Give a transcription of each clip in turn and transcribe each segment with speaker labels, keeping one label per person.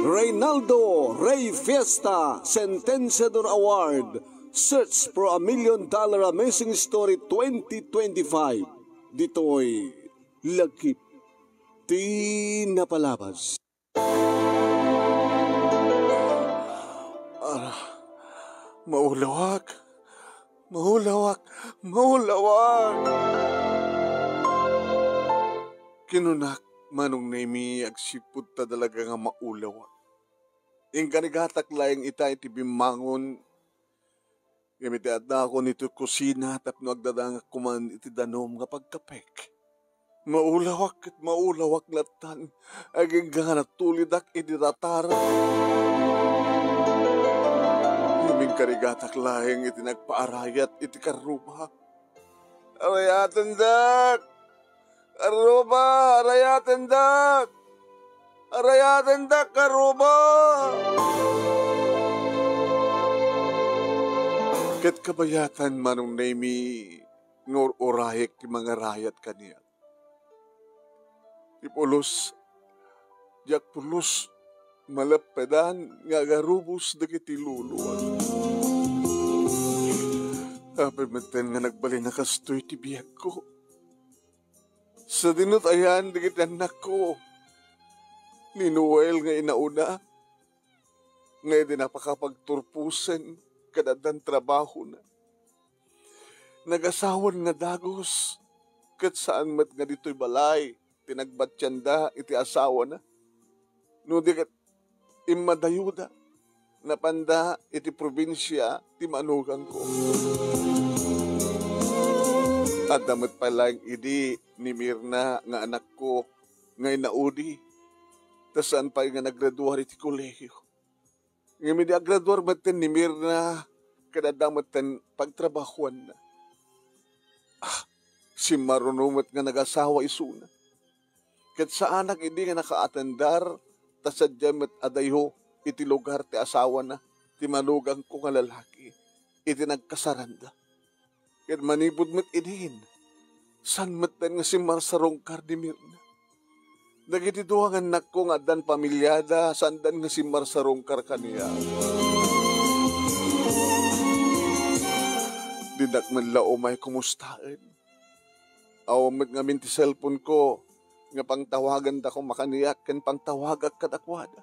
Speaker 1: Reynaldo Rey Fiesta Sentenciador Award, Search for a $1 Million Amazing Story 2025. Dito'y Lagkip Di Napalabas.
Speaker 2: Maulawak. Kinunak manong nemi agsipud ta dalaga nga maulawak. Ing kanigatak laing ita iti bimangon. Gamit at na ako nito kusina tapno agdadang kuman iti danom nga pagkapek. Maulawak latan. Aging ganat tulidak iti tatara. Gaming kanigatak laing iti nagpaarayat iti karuba. Arayatan dak! Karuba! Arayatan dak! Arayatan dak, karuba! Ket kabayatan manong nemi ngor orayek ti mga rayat kaniya. Ti pulos, jak pulos, malapedan nga garubos dagiti luluan. Apemeten nga nagbali na kastoy ti biyag ko. Sa dinutayan dagiti anak ko, ni Noel nga inauna, nga di napakapagturpusen kadadan trabaho na. Nagasawan nga dagos, kat saan mat nga dito'y balay, tinagbatsyanda iti asawa na. No di kat imadayuda, napanda iti probinsya, ti manugang ko. At damat palang idi ni Mirna nga anak ko, nga inaudi, tasaan pa nga naggraduar iti kolegyo. Ngayon di agraduar baten ni Mirna, kadadamatan pagtrabahuan na. Si marunumat nga nag-asawa isuna. Kat sa anak hindi nga nakaatandar, tasadyamat adayo, iti lugar ti asawa na, ti manugang ko nga lalaki, iti nagkasaranda. Kat manibod mat idin, san matan nga si Marsarong Cardimir na. Dagiti duwang anak ko nga dan pamilyada, sandan nga si Marsarong Karkaniya. Dinak man lao may kumustaan. Awamag nga min ti cellphone ko, nga pangtawagan da ko makaniyak, kan pangtawagak kadakwada.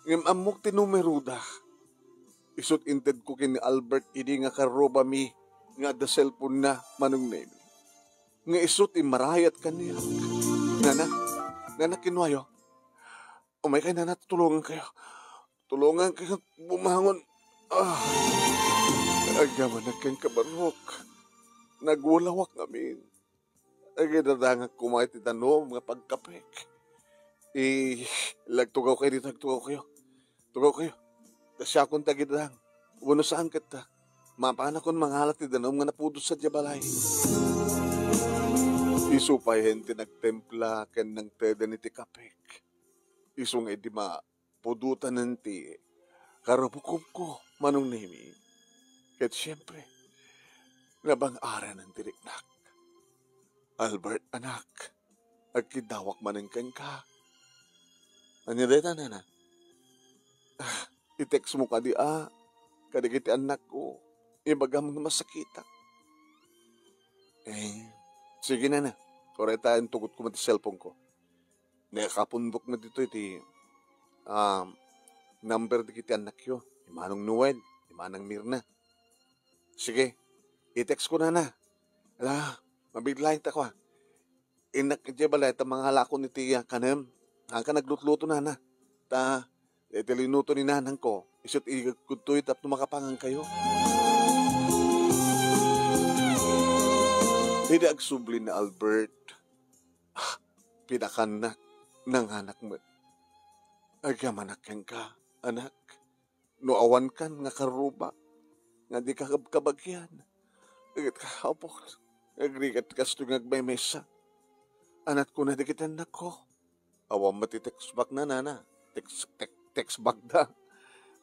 Speaker 2: Ngam amok ti numero da. Isut inted ko kini Albert idi nga karoba mi, nga da cellphone na manong name. Nga isut imarayat kaniyak. Nana kinuayo. Umay kay nana, tulungan kayo. Tulungan kayo bumangon. Agaman na kayong kabarok. Nagulawak namin. Agidadangak kumay ti tanom nga pagkapek. Lagtugaw kayo dito, Tugaw kayo. Tasya akong tagidang. Uno saan kita. Mapana kong mangalat ti tanom nga napudot sa diabalay. Isupayin ti nagtempla ken ng teda ni ti kapek. Isong edi pudutan ng ti karabukom ko manong nemi. Ket siyempre, nabang-ara ng tiriknak. Albert, anak, agkidawak manang ken ka. Anyadeta na. I-text mo ka kadagiti anak ko, ibagam nga masakita. Sige na. Koretaan tugot ko mati cellphone ko. Nakapundok na dito iti number di kiti anak yo. Imanong Noel, imanang Mirna. Sige, i-text ko na. Mabiglayin ta ko Inak kaya balay, ta mga halako ni tiya kanem. Ang ka naglutluto na. Tilinuto ni nanang ko. Isot ikutoy tap makapangang kayo. Hindi agsubli na Albert. Pinakanak ng anak mo. Agyamanakan ka, anak. Noawan kan nga karuba. Nga di ka kabagyan. Agit ka, opo. Agrigat ka ito ngagbaymesa. Anak ko na di kita anak ko. Awam mati-text back na nana. Text back da.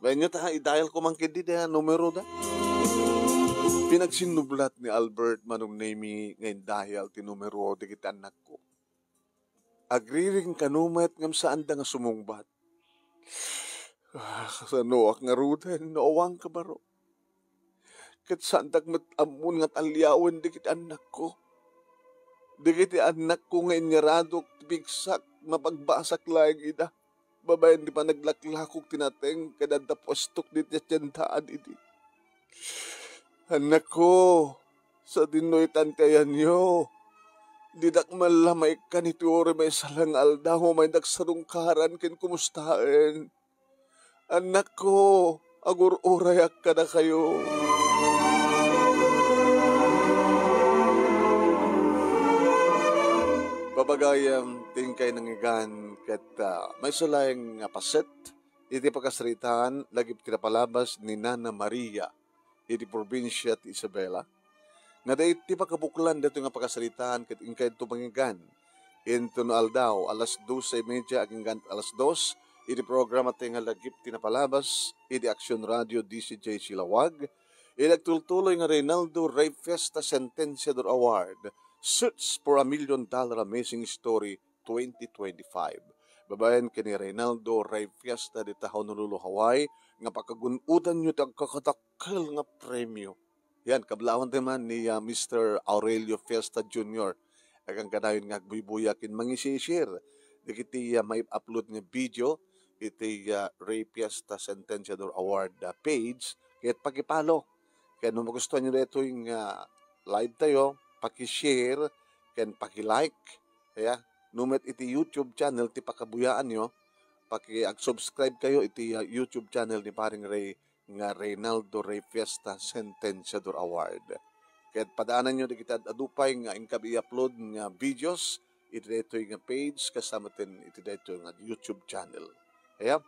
Speaker 2: Banyo ta, i-dial ko man kindi da, numero da. Pinagsinublat ni Albert manong name ngayon dahil tinumero di kita anak ko. agriring kanumat ngam saan da nga sumungbat. Kasano ak nga ruden, naawang ka baro. Kat saan dag matamun nga talyawan dikit anak ko. Dikit anak ko nga inyaradok, bigsak, mapagbasak lagi da. Babayan di pa naglaklakok tinateng, kadada postok dit ya tiyandaan iti. Anak ko, sa dinoy tantayan nyo, didak malamay ka ni Tiore may salang alda mo may nagsarungkaran kin kumustaan. Anak ko, agur-urayak ka na kayo. Babagayam, tingkay nangigan kat may salayang paset, iti pagkasaritaan, lagi tinapalabas ni Nana Maria, iti probinsya ti Isabela. Nga da iti pagkabuklan dito nga pagkasaritaan kat ingkay ito mangigan. Into no aldaw, alas 12:30 aginggan alas 2, iti programa tayo nga lagip tinapalabas, iti Aksyon Radio DCJ Silawag, ilagtultuloy nga Reynaldo Ray Fiesta Sentenciador Award, Search for $1 Million Amazing Story 2025. Babayan kini Reynaldo Ray Fiesta di Honolulu, Hawaii, nga pagkagunudan nyo tagkakatakal nga premyo. Yan, kablawan naman ni Mr. Aurelio Fiesta Jr. Agang kanayon nga agbubuyakin mangisishare. Dikiti may upload nga video, iti Ray Fiesta Sentenciador Award page, kaya't pagipalo. Kaya nung magustuhan nyo ito yung live tayo, pakishare, kaya pakilike, kaya numet iti YouTube channel, ti pakabuyaan nyo, paki-subscribe kayo iti YouTube channel ni paring Ray, nga Reynaldo Ray Fiesta Sentenciador Award. Kaya padaanan nyo di kita adupay nga inkabi upload nga videos, iti dito nga page, kasama din iti dito nga YouTube channel. Kaya,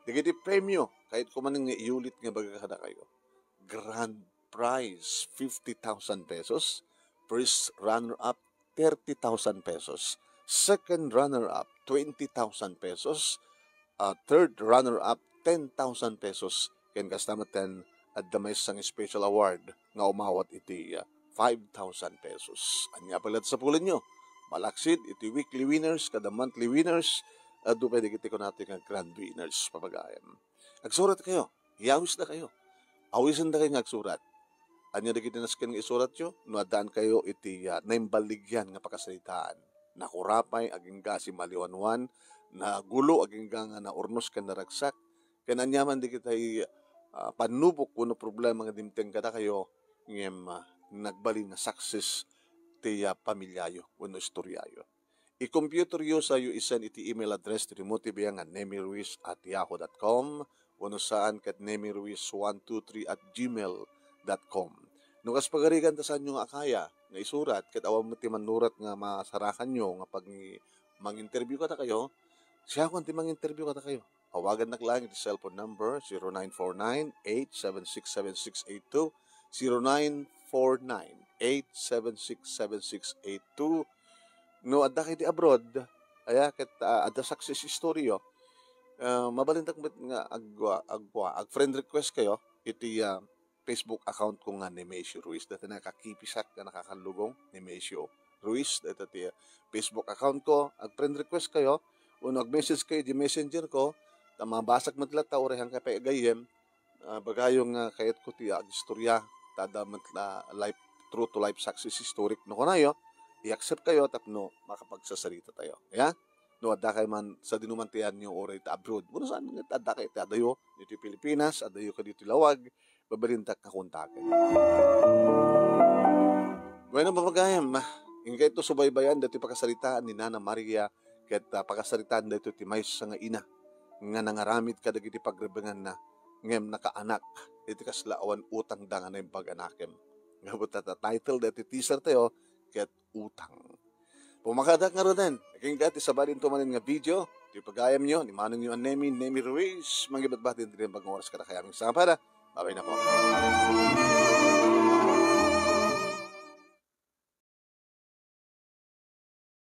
Speaker 2: digiti premyo, kahit kumaning nga iulit nga bagakada kayo. Grand prize, 50,000 pesos. First runner-up, 30,000 pesos. Second runner-up, 20,000 pesos. Third runner-up, 10,000 pesos. Ken kastamatan at damay sang special award nga umawat iti 5,000 pesos. Anya palat sa pulin nyo. Malaksid iti weekly winners, kada monthly winners, do pwede kiti ko natin nga grand winners papagayan. Agsurat kayo, iawis na kayo. Awisan na kayo nga agsurat. Anya na kiti nasken nga isurat nyo, nuadaan kayo iti naimbaligyan nga pakasalitaan. Nakurapay, aging gasi maliwanwan, na gulo, aging nga na urnos ka naragsak. Kaya nanyaman di kita panubok kuno problema nga dimteng kada kayo, ngem nagbalin na success ti pamilyayo, kuno istoryayo. I-computer yo sa iyo isan iti email address ti remote biya nga nemiruiz@yahoo.com uno saan kat nemiruiz123@gmail.com. Nukas pagarigan ta sa inyo nga akaya nga isurat kat awam ti manurat nga masarakan nyo nga pag mang-interview ka ta kayo, siya kung ti mang-interview ka ta kayo. Awagan na lang iti cellphone number 0949-876-7682, 0949-876-7682. No, adda kay di abroad, aya ket adda success story yo. Mabalintak nga ag friend request kayo iti Facebook account ko nga Nemesio Ruiz. Dati nakakipisak na nakakalugong Nemesio Ruiz. Dati Facebook account ko, ag friend request kayo, o nag-message kayo di messenger ko, mabasak matla ta orehang kay gayem, bagayong kayat ko ti istorya, tada matla life true to life success historic no kunayo. I-accept kayo tapno makapagsasalita tayo. Yeah? No, adda kay man sa dinumantian nyo oray ta abroad. Muna saan nga adda kay adayo dito Pilipinas, adayo ka dito Lawag, babalintak ka kontakin. Bueno, papagayam, ingkay ito subaybayan dito pakasalitaan ni Nana Maria ket pakasalitaan dito ti may sa nga ina nga nangaramit ka dagiti pagrebengan na ngem nakaanak iti kaslaawan utang dangan na yung pag-anakem. Nga buta title dito teaser tayo ket utang. Pumakadak nga rin. Nakinggat, isabalin tumanin nga video. Di pagayam nyo, ni manong nyo ang Nemi Ruiz. Mangibat-batin din pag-oras ka na kaya aming sama para. Babay na po.